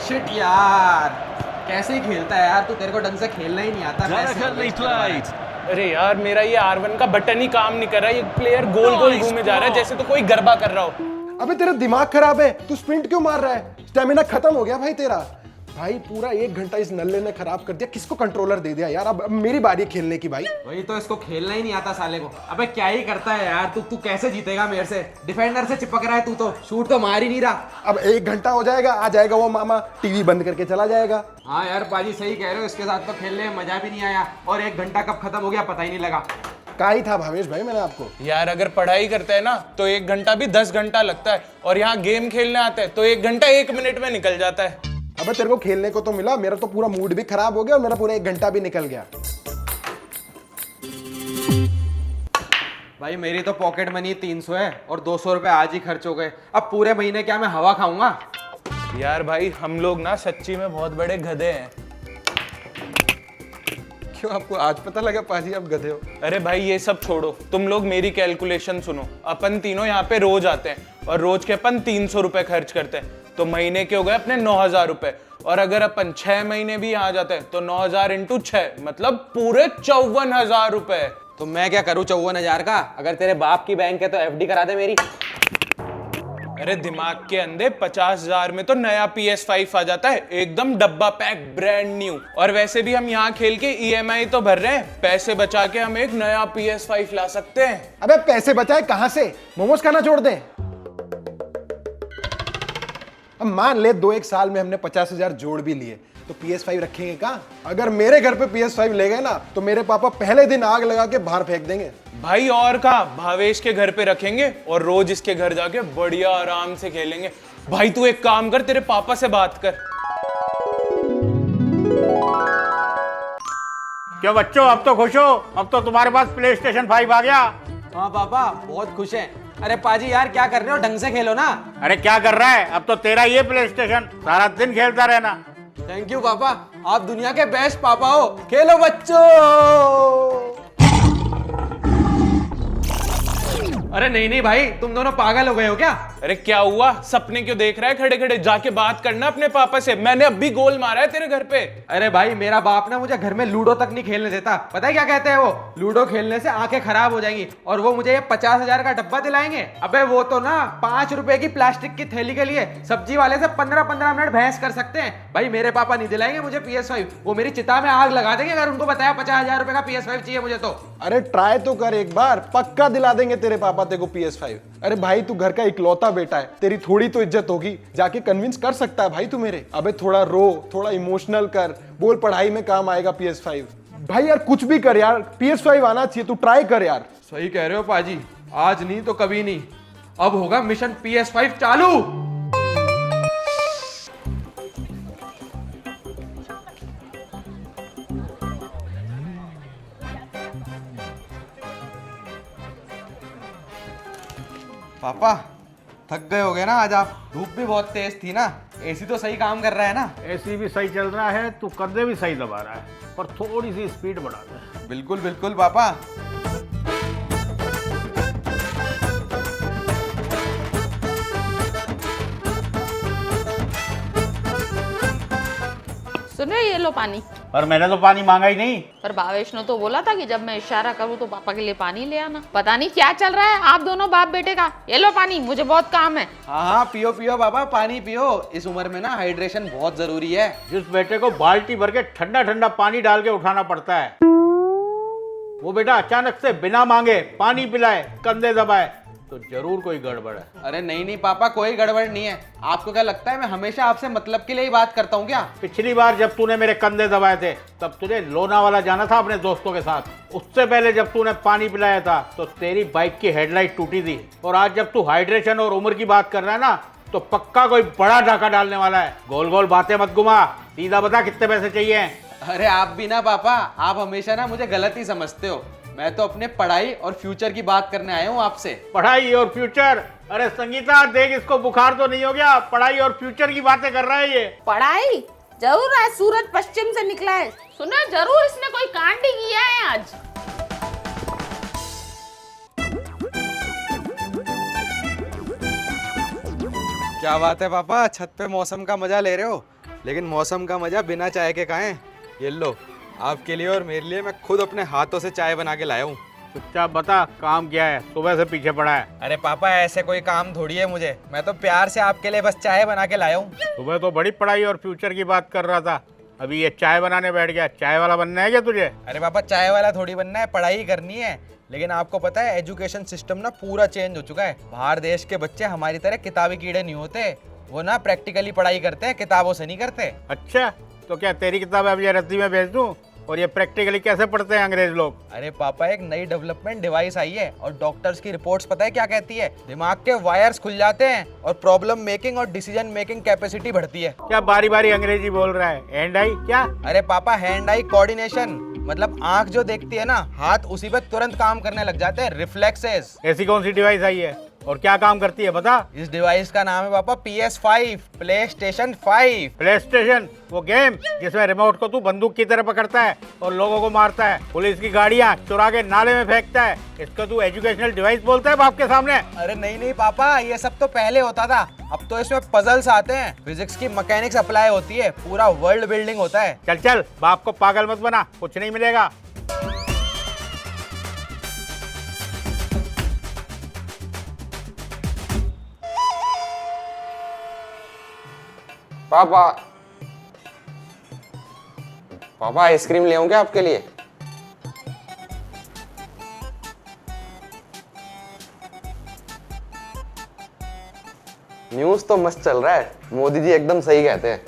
Shit यार, कैसे ही खेलता है यार तू, तेरे को ढंग से खेलना ही नहीं आता। Delicately played. अरे यार मेरा ये R1 का बटन ही काम नहीं कर रहा है। ये प्लेयर गोल गोल घूमे जा रहा है जैसे तो कोई गरबा कर रहा हो। अबे तेरा दिमाग खराब है, तू स्प्रिंट क्यों मार रहा है? स्टेमिना खत्म हो गया भाई तेरा। भाई पूरा 1 घंटा इस नल्ले ने खराब कर दिया। किसको कंट्रोलर दे दिया यार? अब मेरी बारी है खेलने की भाई। वही तो, इसको खेलना ही नहीं आता साले को। अबे क्या ही करता है यार तू कैसे जीतेगा मेरे से? डिफेंडर से चिपक रहा है तू, तो शूट तो मार ही नहीं रहा। अब 1 घंटा हो जाएगा, आ जाएगा वो मामा, टीवी बंद करके चला जाएगा। हाँ यार पाजी सही कह रहे हो, इसके साथ तो खेलने में मजा भी नहीं आया और 1 घंटा कब खत्म हो गया पता ही नहीं लगा। कहा ही था भावेश भाई मैंने आपको। यार अगर पढ़ाई करते हैं ना तो 1 घंटा भी 10 घंटा लगता है, और यहाँ गेम खेलने आते हैं तो 1 घंटा 1 मिनट में निकल जाता है। अबे तेरे को खेलने को तो मिला, मेरा तो पूरा मूड भी खराब हो गया और मेरा पूरा 1 घंटा भी निकल गया। भाई मेरी तो पॉकेट मनी 300 है और 200 रुपए आज ही खर्च हो गए। अब पूरे महीने क्या मैं हवा खाऊंगा? यार भाई हम लोग ना सच्ची में बहुत बड़े गधे हैं। क्यों, आपको आज पता लगा पाजी आप गधे हो? अरे भाई ये सब छोड़ो, तुम लोग मेरी कैलकुलेशन सुनो। अपन तीनों यहाँ पे रोज आते हैं और रोज के अपन 300 रुपए खर्च करते हैं, तो महीने के हो गए अपने 9,000 रुपए। और अगर अपन 6 महीने भी यहाँ जाते हैं तो 9,000 इंटू 6 मतलब पूरे 54,000 रुपए। तो मैं क्या करूँ 54,000 का? अगर तेरे बाप की बैंक है तो FD करा दे मेरी। अरे दिमाग के अंधे, 50,000 में तो नया PS5 आ जाता है, एकदम डब्बा पैक ब्रांड न्यू। और वैसे भी हम यहाँ खेल के EMI तो भर रहे हैं, पैसे बचा के हम एक नया PS5 ला सकते हैं। अबे पैसे बचाए कहां से? मोमोज खाना छोड़ दें? अब मान ले 2-1 साल में हमने 50,000 जोड़ भी लिए तो PS5 रखेंगे कहाँ? अगर मेरे घर पे PS5 ले गए ना तो मेरे पापा पहले दिन आग लगा के बाहर फेंक देंगे। भाई और कहा, भावेश के घर पे रखेंगे और रोज इसके घर जाके बढ़िया आराम से खेलेंगे। भाई तू एक काम कर, तेरे पापा से बात कर। क्यों बच्चों, अब तो खुश हो? अब तो तुम्हारे पास PlayStation 5 आ गया। हाँ पापा बहुत खुश हैं। अरे पाजी यार क्या कर रहे हो, ढंग से खेलो ना। अरे क्या कर रहा है, अब तो तेरा ये PlayStation, सारा दिन खेलता रहना। थैंक यू पापा, आप दुनिया के बेस्ट पापा हो। खेलो बच्चों। अरे नहीं नहीं भाई, तुम दोनों पागल हो गए हो क्या? अरे क्या हुआ, सपने क्यों देख रहा है खड़े खड़े? जाके बात करना अपने पापा से, मैंने अभी गोल मारा है तेरे घर पे। अरे भाई मेरा बाप ना मुझे घर में लूडो तक नहीं खेलने देता। पता है क्या कहते हैं वो? लूडो खेलने से आंखें खराब हो जाएंगी और वो मुझे ये 50,000 का डब्बा दिलाएंगे। अबे वो तो ना 5 रुपए की प्लास्टिक की थैली के लिए सब्जी वाले से 15-15 मिनट बहस कर सकते हैं। भाई मेरे पापा नहीं दिलाएंगे मुझे PS5, वो मेरी चिता में आग लगा देंगे अगर उनको बताया 50,000 रुपए का PS5 चाहिए मुझे तो। अरे ट्राई तो कर एक बार, पक्का दिला देंगे तेरे पापा तेरे को PS5। अरे भाई तू घर का इकलौता बेटा है, तेरी थोड़ी तो इज्जत होगी, जाके कन्विंस कर सकता है भाई तू मेरे। अबे थोड़ा रो, थोड़ा इमोशनल कर, बोल पढ़ाई में काम आएगा PS5। भाई यार कुछ भी कर यार, PS5 आना चाहिए, तू ट्राई कर यार। सही कह रहे हो पाजी, आज नहीं तो कभी नहीं, अब होगा मिशन PS5 चालू। पापा थक गए होगे ना आज आप? धूप भी बहुत तेज थी ना। AC तो सही काम कर रहा है ना? AC भी सही चल रहा है, तू कंधे भी सही दबा रहा है, पर थोड़ी सी स्पीड बढ़ा दे। बिल्कुल बिल्कुल पापा। सुन रहे, ये लो पानी। पर मैंने तो पानी मांगा ही नहीं। पर भावेश ने तो बोला था कि जब मैं इशारा करूँ तो पापा के लिए पानी ले आना। पता नहीं क्या चल रहा है आप दोनों बाप बेटे का। ये लो पानी, मुझे बहुत काम है। हाँ हाँ पियो पियो पापा, पानी पियो। इस उम्र में ना हाइड्रेशन बहुत जरूरी है। जिस बेटे को बाल्टी भर के ठंडा ठंडा पानी डाल के उठाना पड़ता है, वो बेटा अचानक से बिना मांगे पानी पिलाए, कंधे दबाए, तो जरूर कोई गड़बड़ है। अरे नहीं नहीं पापा, कोई गड़बड़ नहीं है। आपको क्या लगता है मैं हमेशा आपसे मतलब के लिए ही बात करता हूँ क्या? पिछली बार जब तूने मेरे कंधे दबाए थे तब तुझे लोनावाला जाना था अपने दोस्तों के साथ। उससे पहले जब तूने पानी पिलाया था तो तेरी बाइक की हेडलाइट टूटी थी। और आज जब तू हाइड्रेशन और उम्र की बात कर रहा है ना, तो पक्का कोई बड़ा डाका डालने वाला है। गोल गोल बातें मत घुमा, सीधा बता कितने पैसे चाहिए। अरे आप भी ना पापा, आप हमेशा ना मुझे गलत ही समझते हो। मैं तो अपने पढ़ाई और फ्यूचर की बात करने आया हूँ आपसे। पढ़ाई और फ्यूचर? अरे संगीता देख, इसको बुखार तो नहीं हो गया? पढ़ाई और फ्यूचर की बातें कर रहा है ये। पढ़ाई जरूर, आज सूरज पश्चिम से निकला है। सुना, जरूर इसने कोई कांड ही किया है आज। क्या बात है पापा, छत पे मौसम का मजा ले रहे हो? लेकिन मौसम का मजा बिना चाय के खाएं। ये लो, आपके लिए और मेरे लिए मैं खुद अपने हाथों से चाय बना के लाया हूँ। चुपचाप बता काम क्या है, सुबह से पीछे पड़ा है। अरे पापा, ऐसे कोई काम थोड़ी है मुझे, मैं तो प्यार से आपके लिए बस चाय बना के लाया हूँ। सुबह तो बड़ी पढ़ाई और फ्यूचर की बात कर रहा था, अभी ये चाय बनाने बैठ गया। चाय वाला बनना है क्या तुझे? अरे पापा, चाय वाला थोड़ी बनना है, पढ़ाई करनी है। लेकिन आपको पता है एजुकेशन सिस्टम ना पूरा चेंज हो चुका है। बाहर देश के बच्चे हमारी तरह किताबी कीड़े नहीं होते, वो ना प्रैक्टिकली पढ़ाई करते हैं, किताबों से नहीं करते। अच्छा, तो क्या तेरी किताब अब ये रद्दी में भेज दूं? और ये प्रैक्टिकली कैसे पढ़ते हैं अंग्रेज लोग? अरे पापा, एक नई डेवलपमेंट डिवाइस आई है और डॉक्टर्स की रिपोर्ट्स पता है क्या कहती है? दिमाग के वायर्स खुल जाते हैं और प्रॉब्लम मेकिंग और डिसीजन मेकिंग कैपेसिटी बढ़ती है। क्या बारी बारी अंग्रेजी बोल रहा है? एंड आई क्या? अरे पापा, हैंड आई कोऑर्डिनेशन, मतलब आंख जो देखती है ना, हाथ उसी पे तुरंत काम करने लग जाते हैं, रिफ्लेक्सेस। ऐसी कौन सी डिवाइस आई है और क्या काम करती है बता? इस डिवाइस का नाम है पापा PS5, play station 5। Play station, वो गेम जिसमें रिमोट को तू बंदूक की तरह पकड़ता है और लोगों को मारता है, पुलिस की गाड़ियां चुरा के नाले में फेंकता है, इसको तू एजुकेशनल डिवाइस बोलता है बाप के सामने? अरे नहीं नहीं पापा, ये सब तो पहले होता था, अब तो इसमें पजल्स आते हैं, फिजिक्स की मैकेनिक्स अप्लाई होती है, पूरा वर्ल्ड बिल्डिंग होता है। चल चल, बाप को पागल मत बना, कुछ नहीं मिलेगा। पापा, पापा आइसक्रीम ले आऊं क्या आपके लिए? न्यूज़ तो मस्त चल रहा है, मोदी जी एकदम सही कहते हैं।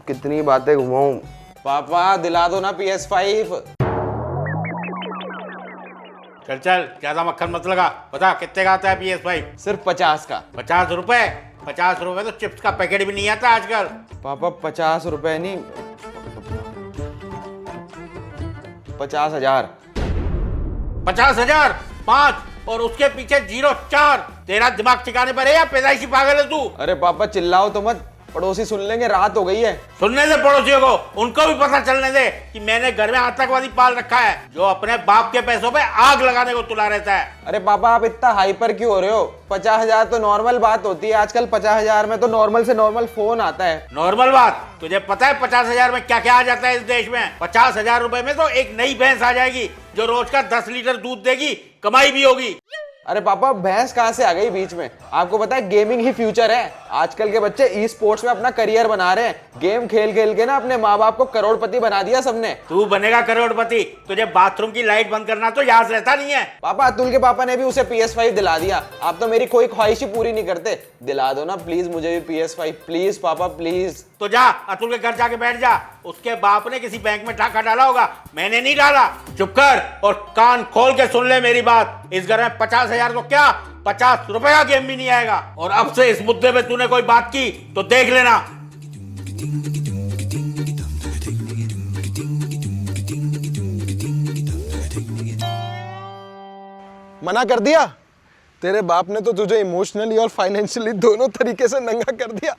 कितनी बातें घुमाऊं। पापा दिला दो ना PS5। चल चल, ज्यादा मक्खन मत लगा, बता कितने का आता है PS5? सिर्फ 50 का। 50 रुपए? 50 रुपए तो चिप्स का पैकेट भी नहीं आता आजकल। पापा 50 रुपए नहीं, 50,000। 50,000? 5 और उसके पीछे 0 4। तेरा दिमाग ठिकाने पर है या पैदाइशी पागल है तू? अरे पापा चिल्लाओ तो मत, पड़ोसी सुन लेंगे, रात हो गई है। सुनने दे पड़ोसियों को, उनको भी पता चलने दे कि मैंने घर में आतंकवादी पाल रखा है जो अपने बाप के पैसों पे आग लगाने को तुला रहता है। अरे पापा आप इतना हाइपर क्यों हो रहे हो? 50,000 तो नॉर्मल बात होती है, आजकल 50,000 में तो नॉर्मल से नॉर्मल फोन आता है। नॉर्मल बात? तुझे पता है 50,000 में क्या क्या आ जाता है इस देश में? 50,000 रुपए में तो एक नई भैंस आ जाएगी जो रोज का 10 लीटर दूध देगी, कमाई भी होगी। अरे पापा भैंस कहाँ से आ गई बीच में? आपको पता है गेमिंग ही फ्यूचर है, आजकल के बच्चे ई स्पोर्ट्स में अपना करियर बना रहे हैं। गेम खेल खेल के ना अपने माँ बाप को करोड़पति बना दिया सबने। तू बनेगा करोड़पति, तुझे बाथरूम की लाइट बंद करना तो याद रहता नहीं है। पापा अतुल के पापा ने भी उसे PS5 दिला दिया, आप तो मेरी कोई ख्वाहिश ही पूरी नहीं करते। दिला दो ना प्लीज मुझे भी PS5, प्लीज पापा प्लीज। तो जा अतुल के घर जाके बैठ जा, उसके बाप ने किसी बैंक में टाका डाला होगा, मैंने नहीं डाला। चुप कर और कान खोल के सुन ले मेरी बात, इस घर में 50,000 तो क्या 50 रुपए का गेम भी नहीं आएगा। और अब से इस मुद्दे पे तूने कोई बात की तो देख लेना। मना कर दिया? तेरे बाप ने तो तुझे इमोशनली और फाइनेंशियली दोनों तरीके से नंगा कर दिया।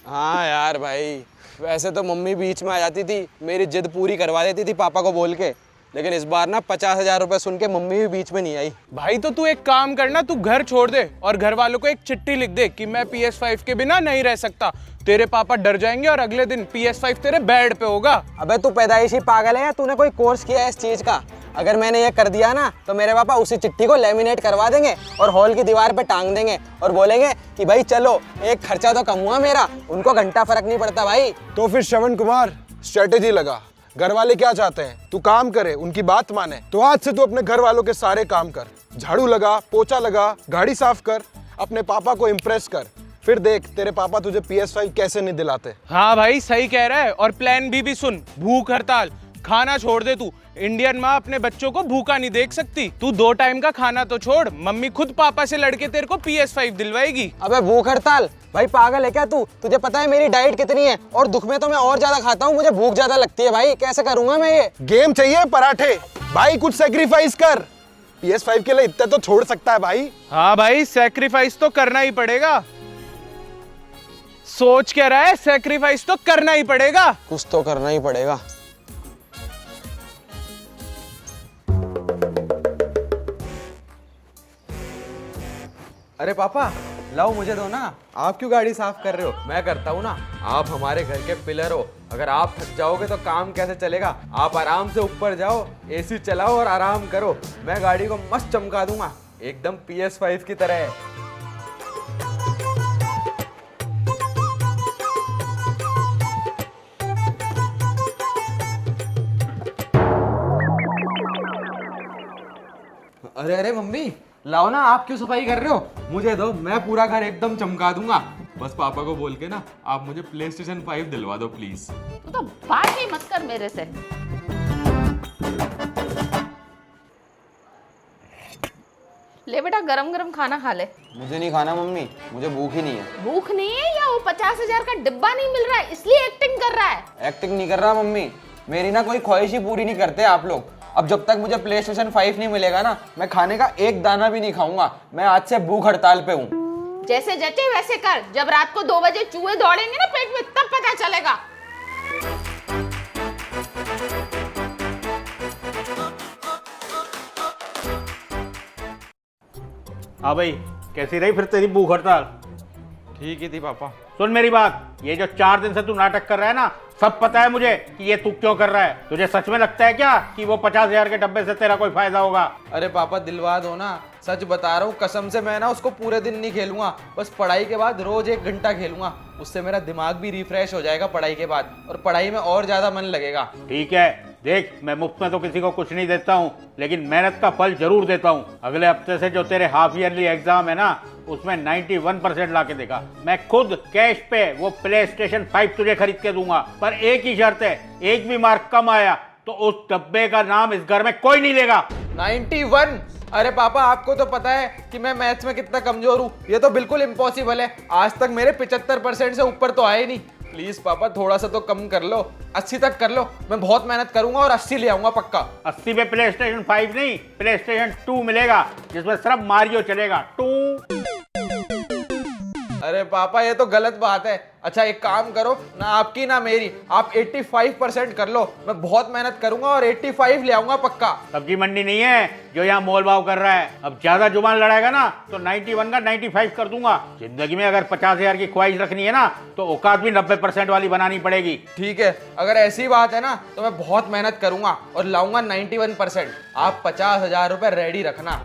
हाँ यार भाई, वैसे तो मम्मी बीच में आ जाती थी, मेरी जिद पूरी करवा देती थी पापा को बोल के, लेकिन इस बार ना 50,000 रुपए सुन के मम्मी भी बीच में नहीं आई। भाई तो तू एक काम करना, तू घर छोड़ दे और घर वालों को एक चिट्ठी लिख दे कि मैं PS5 के बिना नहीं रह सकता। तेरे पापा डर जाएंगे और अगले दिन PS5 तेरे बेड पे होगा। अबे तू पैदाइशी पागल है या तूने कोई कोर्स किया है इस चीज का? अगर मैंने ये कर दिया ना तो मेरे पापा उसी चिट्ठी को लेमिनेट करवा देंगे और हॉल की दीवार पे टांग देंगे और बोलेंगे कि भाई चलो एक खर्चा तो कम हुआ मेरा, उनको घंटा फर्क नहीं पड़ता भाई। तो फिर श्रवण कुमार स्ट्रेटेजी लगा, घर वाले क्या चाहते हैं तू काम करे, उनकी बात माने। तो आज से तू अपने घर वालों के सारे काम कर, झाड़ू लगा, पोछा लगा, गाड़ी साफ कर, अपने पापा को इम्प्रेस कर, फिर देख तेरे पापा तुझे PS5 कैसे नहीं दिलाते। हाँ भाई सही कह रहा है। और प्लान भी सुन, भूख हड़ताल, खाना छोड़ दे तू। इंडियन माँ अपने बच्चों को भूखा नहीं देख सकती। तू 2 टाइम का खाना तो छोड़, मम्मी खुद पापा से लड़के तेरे को PS5 दिलवाएगी। अबे भूख हड़ताल? भाई पागल है क्या तू? तुझे पता है मेरी डाइट कितनी है और दुख में तो मैं और ज्यादा खाता हूँ, मुझे भूख ज्यादा लगती है भाई, कैसे करूंगा मैं ये? गेम चाहिए पराठे भाई, कुछ सेक्रीफाइस कर। PS5 के लिए इतने तो छोड़ सकता है भाई। हाँ भाई सैक्रिफाइस तो करना ही पड़ेगा। सोच क्या रहा है, सैक्रिफाइस तो करना ही पड़ेगा। कुछ तो करना ही पड़ेगा। अरे पापा लाओ मुझे दो ना, आप क्यों गाड़ी साफ कर रहे हो, मैं करता हूँ ना। आप हमारे घर के पिलर हो, अगर आप थक जाओगे तो काम कैसे चलेगा। आप आराम से ऊपर जाओ, एसी चलाओ और आराम करो, मैं गाड़ी को मस्त चमका दूंगा, एकदम PS5 की तरह। अरे अरे मम्मी लाओ ना, आप क्यों सफाई कर रहे हो, मुझे दो, मैं पूरा घर एकदम चमका दूंगा। बस पापा को बोल के ना आप मुझे PlayStation 5 दिलवा दो प्लीज। तू तो बात ही मत कर मेरे से। ले बेटा गरम गरम खाना खा ले। मुझे नहीं खाना मम्मी, मुझे भूख ही नहीं है। भूख नहीं है या वो 50,000 का डिब्बा नहीं मिल रहा है इसलिए एक्टिंग कर रहा है? एक्टिंग नहीं कर रहा मम्मी, मेरी ना कोई ख्वाहिश ही पूरी नहीं करते आप लोग। अब जब तक मुझे PlayStation 5 नहीं मिलेगा ना, मैं खाने का एक दाना भी नहीं खाऊंगा। मैं आज से भूख हड़ताल पे हूँ। जैसे जचे वैसे कर, जब रात को 2 बजे चूहे दौड़ेंगे ना पेट में तब पता चलेगा। हाँ भाई, कैसी रही फिर तेरी भूख हड़ताल? ठीक ही थी पापा। सुन मेरी बात, ये जो 4 दिन से तू नाटक कर रहा है ना, सब पता है मुझे कि ये तू क्यों कर रहा है। तुझे सच में लगता है क्या कि वो 50,000 के डब्बे से तेरा कोई फायदा होगा? अरे पापा दिलवा दो ना, सच बता रहा हूँ, कसम से मैं ना उसको पूरे दिन नहीं खेलूंगा, बस पढ़ाई के बाद रोज 1 घंटा खेलूंगा, उससे मेरा दिमाग भी रिफ्रेश हो जाएगा पढ़ाई के बाद, और पढ़ाई में और ज्यादा मन लगेगा। ठीक है, देख मैं मुफ्त में तो किसी को कुछ नहीं देता हूँ, लेकिन मेहनत का फल जरूर देता हूँ। अगले हफ्ते से जो तेरे हाफ ईयरली एग्जाम है ना, उसमें 91% ला के देगा। मैं खुद कैश पे वो PlayStation 5 तुझे खरीद के दूंगा, पर एक ही शर्त है, एक भी मार्क कम आया तो उस डब्बे का नाम इस घर में कोई नहीं लेगा। 91? अरे पापा आपको तो पता है कि मैं मैथ्स में कितना कमजोर हूँ, ये तो बिल्कुल इम्पॉसिबल है। आज तक मेरे 75% से ऊपर तो आए नहीं। प्लीज पापा थोड़ा सा तो कम कर लो, 80 तक कर लो, मैं बहुत मेहनत करूंगा और 80 ले आऊंगा पक्का। 80 पे PlayStation 5 नहीं, PlayStation 2 मिलेगा, जिसमें सिर्फ मारियो चलेगा। 2। अरे पापा ये तो गलत बात है। अच्छा एक काम करो ना, आपकी ना मेरी, आप 85% कर लो, मैं बहुत मेहनत करूंगा और 85 ले आऊंगा पक्का। सब्जी मंडी नहीं है जो यहाँ मोल भाव कर रहा है। अब ज्यादा जुबान लड़ाएगा ना तो 91 का 95 कर दूंगा। जिंदगी में अगर 50,000 की ख्वाहिश रखनी है ना, तो औकात भी 90% वाली बनानी पड़ेगी। ठीक है, अगर ऐसी बात है ना तो मैं बहुत मेहनत करूंगा और लाऊंगा 91%। आप 50,000 रुपए रेडी रखना।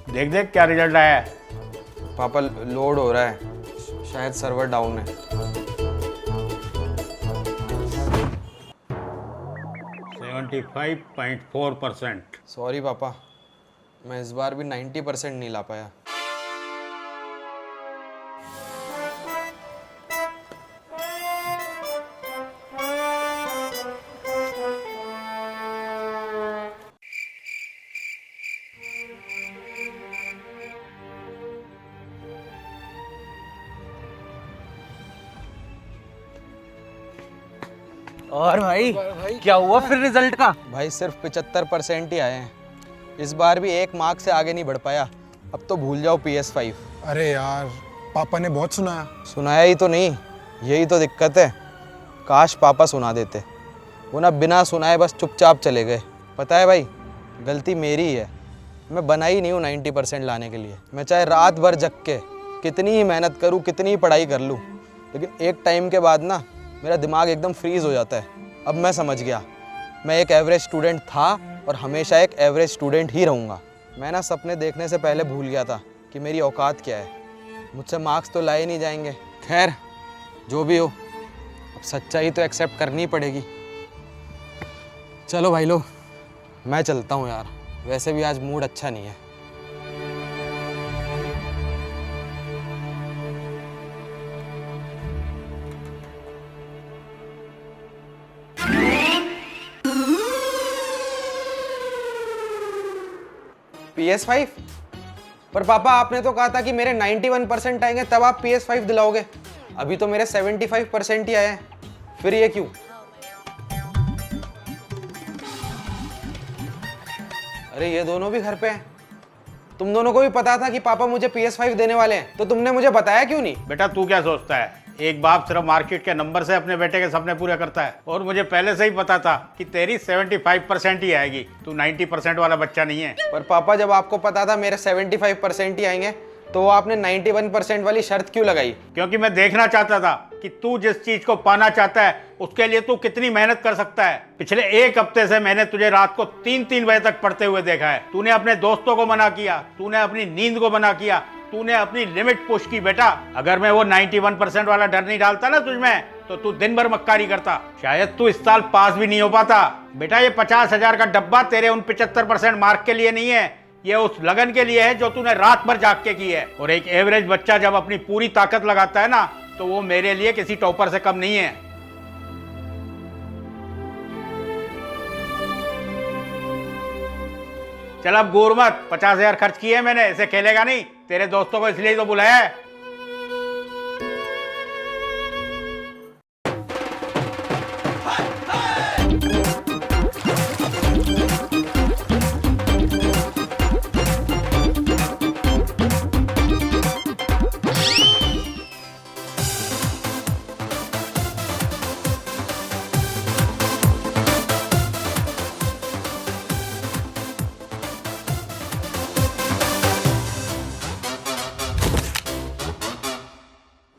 देख देख क्या रिजल्ट आया है। पापा लोड हो रहा है, शायद सर्वर डाउन है। 75.4%। सॉरी पापा, मैं इस बार भी 90% नहीं ला पाया। और भाई क्या हुआ फिर रिजल्ट का? भाई सिर्फ 75% ही आए हैं। इस बार भी 1 मार्क से आगे नहीं बढ़ पाया। अब तो भूल जाओ PS5। अरे यार, पापा ने बहुत सुनाया। सुनाया ही तो नहीं, यही तो दिक्कत है। काश पापा सुना देते, वो ना बिना सुनाए बस चुपचाप चले गए। पता है भाई, गलती मेरी ही है। मैं बना ही नहीं हूँ 90% लाने के लिए। मैं चाहे रात भर जग के कितनी ही मेहनत करूँ, कितनी ही पढ़ाई कर लूँ, लेकिन एक टाइम के बाद ना मेरा दिमाग एकदम फ्रीज हो जाता है। अब मैं समझ गया, मैं एक एवरेज स्टूडेंट था और हमेशा एक एवरेज स्टूडेंट ही रहूँगा। मैं ना सपने देखने से पहले भूल गया था कि मेरी औकात क्या है। मुझसे मार्क्स तो लाए नहीं जाएंगे। खैर जो भी हो, अब सच्चाई तो एक्सेप्ट करनी पड़ेगी। चलो भाई लोग, मैं चलता हूँ यार, वैसे भी आज मूड अच्छा नहीं है। PS5? पर पापा आपने तो कहा था कि मेरे 91% आएंगे तब आप PS5 दिलाओगे। अभी तो मेरे 75% ही आए हैं, फिर ये क्यों? अरे ये दोनों भी घर पे हैं। तुम दोनों को भी पता था कि पापा मुझे PS5 देने वाले हैं, तो तुमने मुझे बताया क्यों नहीं? बेटा तू क्या सोचता है, एक बाप सिर्फ मार्केट के नंबर से अपने बेटे के सपने पूरे करता है। और मुझे पहले से ही पता था कि तेरी 75% ही आएगी, तू 90% वाला बच्चा नहीं है। पर पापा जब आपको पता था मेरे 75% ही आएंगे तो वो आपने 91% वाली शर्त क्यों लगाई? क्योंकि मैं देखना चाहता था कि तू जिस चीज को पाना चाहता है उसके लिए तू कितनी मेहनत कर सकता है। पिछले एक हफ्ते से मैंने तुझे रात को 3-3 बजे तक पढ़ते हुए देखा है। तूने अपने दोस्तों को मना किया, तूने अपनी नींद को मना किया, तूने अपनी लिमिट पुश की। बेटा अगर मैं वो 91% वाला डर नहीं डालता ना तुझमें, तो तू दिन भर मक्कारी करता, शायद तू इस साल पास भी नहीं हो पाता। बेटा ये 50,000 का डब्बा तेरे उन 75% मार्क के लिए नहीं है, ये उस लगन के लिए है जो तूने रात भर जाग के की है। और एक एवरेज बच्चा जब अपनी पूरी ताकत लगाता है ना, तो वो मेरे लिए किसी टॉपर से कम नहीं है। चल अब घूर मत, 50,000 खर्च किए मैंने, इसे खेलेगा नहीं। तेरे दोस्तों को इसलिए तो बुलाया है